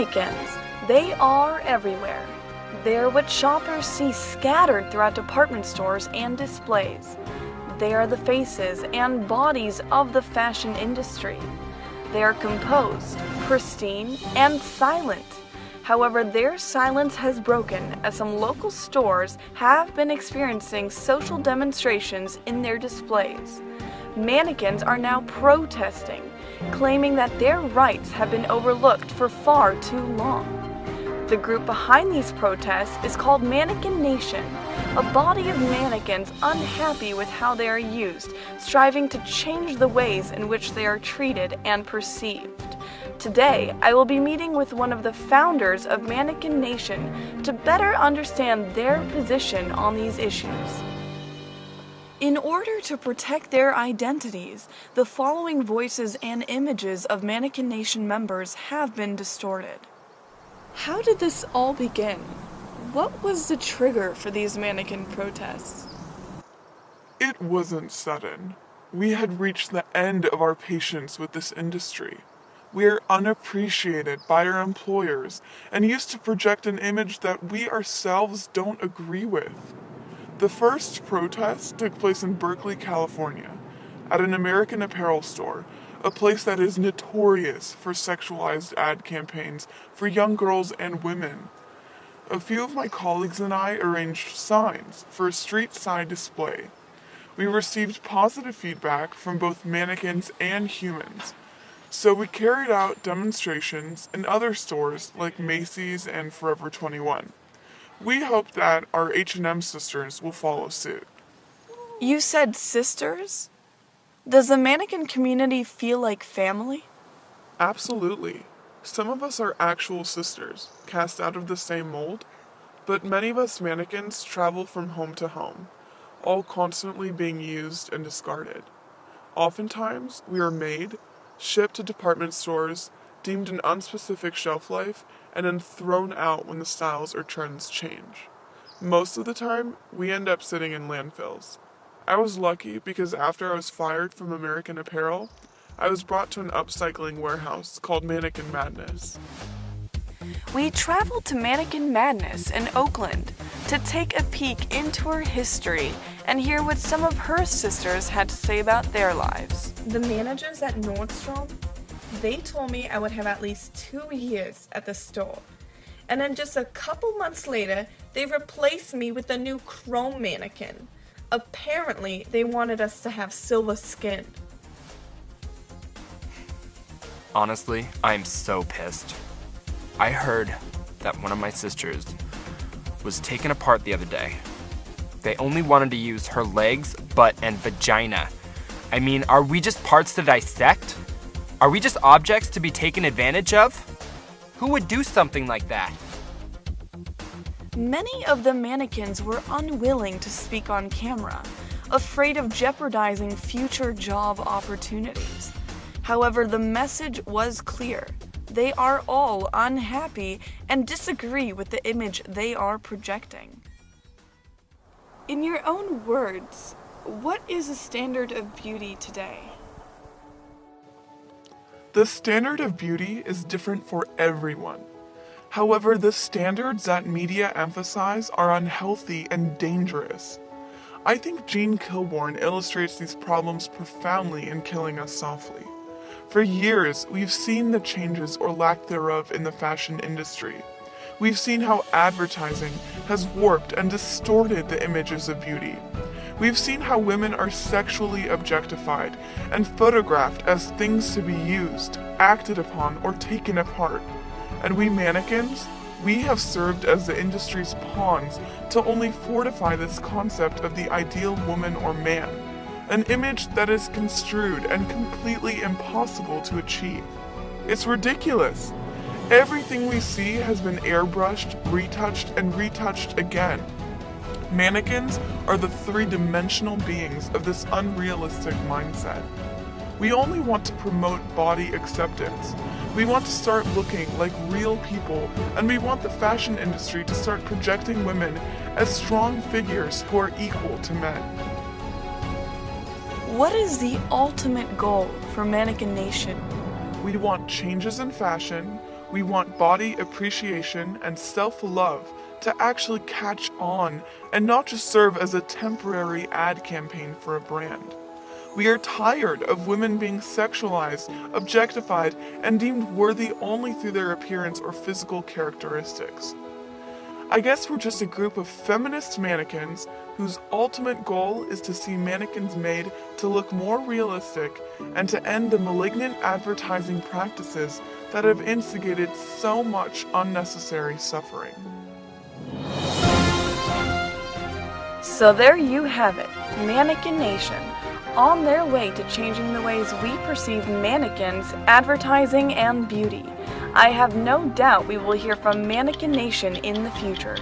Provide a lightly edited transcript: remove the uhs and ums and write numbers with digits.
Mannequins. They are everywhere. They're what shoppers see scattered throughout department stores and displays. They are the faces and bodies of the fashion industry. They are composed, pristine, and silent. However, their silence has broken as some local stores have been experiencing social demonstrations in their displays. Mannequins are now protesting, claiming that their rights have been overlooked for far too long. The group behind these protests is called Mannequin Nation, a body of mannequins unhappy with how they are used, striving to change the ways in which they are treated and perceived. Today, I will be meeting with one of the founders of Mannequin Nation to better understand their position on these issues. In order to protect their identities, the following voices and images of Mannequin Nation members have been distorted. How did this all begin? What was the trigger for these mannequin protests? It wasn't sudden. We had reached the end of our patience with this industry. We are unappreciated by our employers and used to project an image that we ourselves don't agree with. The first protest took place in Berkeley, California, at an American Apparel store, a place that is notorious for sexualized ad campaigns for young girls and women. A few of my colleagues and I arranged signs for a street-side display. We received positive feedback from both mannequins and humans, so we carried out demonstrations in other stores like Macy's and Forever 21. We hope that our H&M sisters will follow suit. You said sisters? Does the mannequin community feel like family? Absolutely. Some of us are actual sisters, cast out of the same mold, but many of us mannequins travel from home to home, all constantly being used and discarded. Oftentimes, we are made, shipped to department stores, deemed an unspecific shelf life, and then thrown out when the styles or trends change. Most of the time, we end up sitting in landfills. I was lucky because after I was fired from American Apparel, I was brought to an upcycling warehouse called Mannequin Madness. We traveled to Mannequin Madness in Oakland to take a peek into her history and hear what some of her sisters had to say about their lives. The managers at Nordstrom, they told me I would have at least 2 years at the store. And then just a couple months later, they replaced me with a new chrome mannequin. Apparently, they wanted us to have silver skin. Honestly, I'm so pissed. I heard that one of my sisters was taken apart the other day. They only wanted to use her legs, butt, and vagina. I mean, are we just parts to dissect? Are we just objects to be taken advantage of? Who would do something like that? Many of the mannequins were unwilling to speak on camera, afraid of jeopardizing future job opportunities. However, the message was clear. They are all unhappy and disagree with the image they are projecting. In your own words, what is the standard of beauty today? The standard of beauty is different for everyone. However, the standards that media emphasize are unhealthy and dangerous. I think Jean Kilbourne illustrates these problems profoundly in Killing Us Softly. For years, we've seen the changes or lack thereof in the fashion industry. We've seen how advertising has warped and distorted the images of beauty. We've seen how women are sexually objectified and photographed as things to be used, acted upon, or taken apart. And we mannequins, we have served as the industry's pawns to only fortify this concept of the ideal woman or man, an image that is construed and completely impossible to achieve. It's ridiculous. Everything we see has been airbrushed, retouched, and retouched again. Mannequins are the three-dimensional beings of this unrealistic mindset. We only want to promote body acceptance. We want to start looking like real people, and we want the fashion industry to start projecting women as strong figures who are equal to men. What is the ultimate goal for Mannequin Nation? We want changes in fashion, We want body appreciation and self-love to actually catch on and not just serve as a temporary ad campaign for a brand. We are tired of women being sexualized, objectified, and deemed worthy only through their appearance or physical characteristics. I guess we're just a group of feminist mannequins whose ultimate goal is to see mannequins made to look more realistic and to end the malignant advertising practices that have instigated so much unnecessary suffering. So there you have it, Mannequin Nation, on their way to changing the ways we perceive mannequins, advertising, and beauty. I have no doubt we will hear from Mannequin Nation in the future.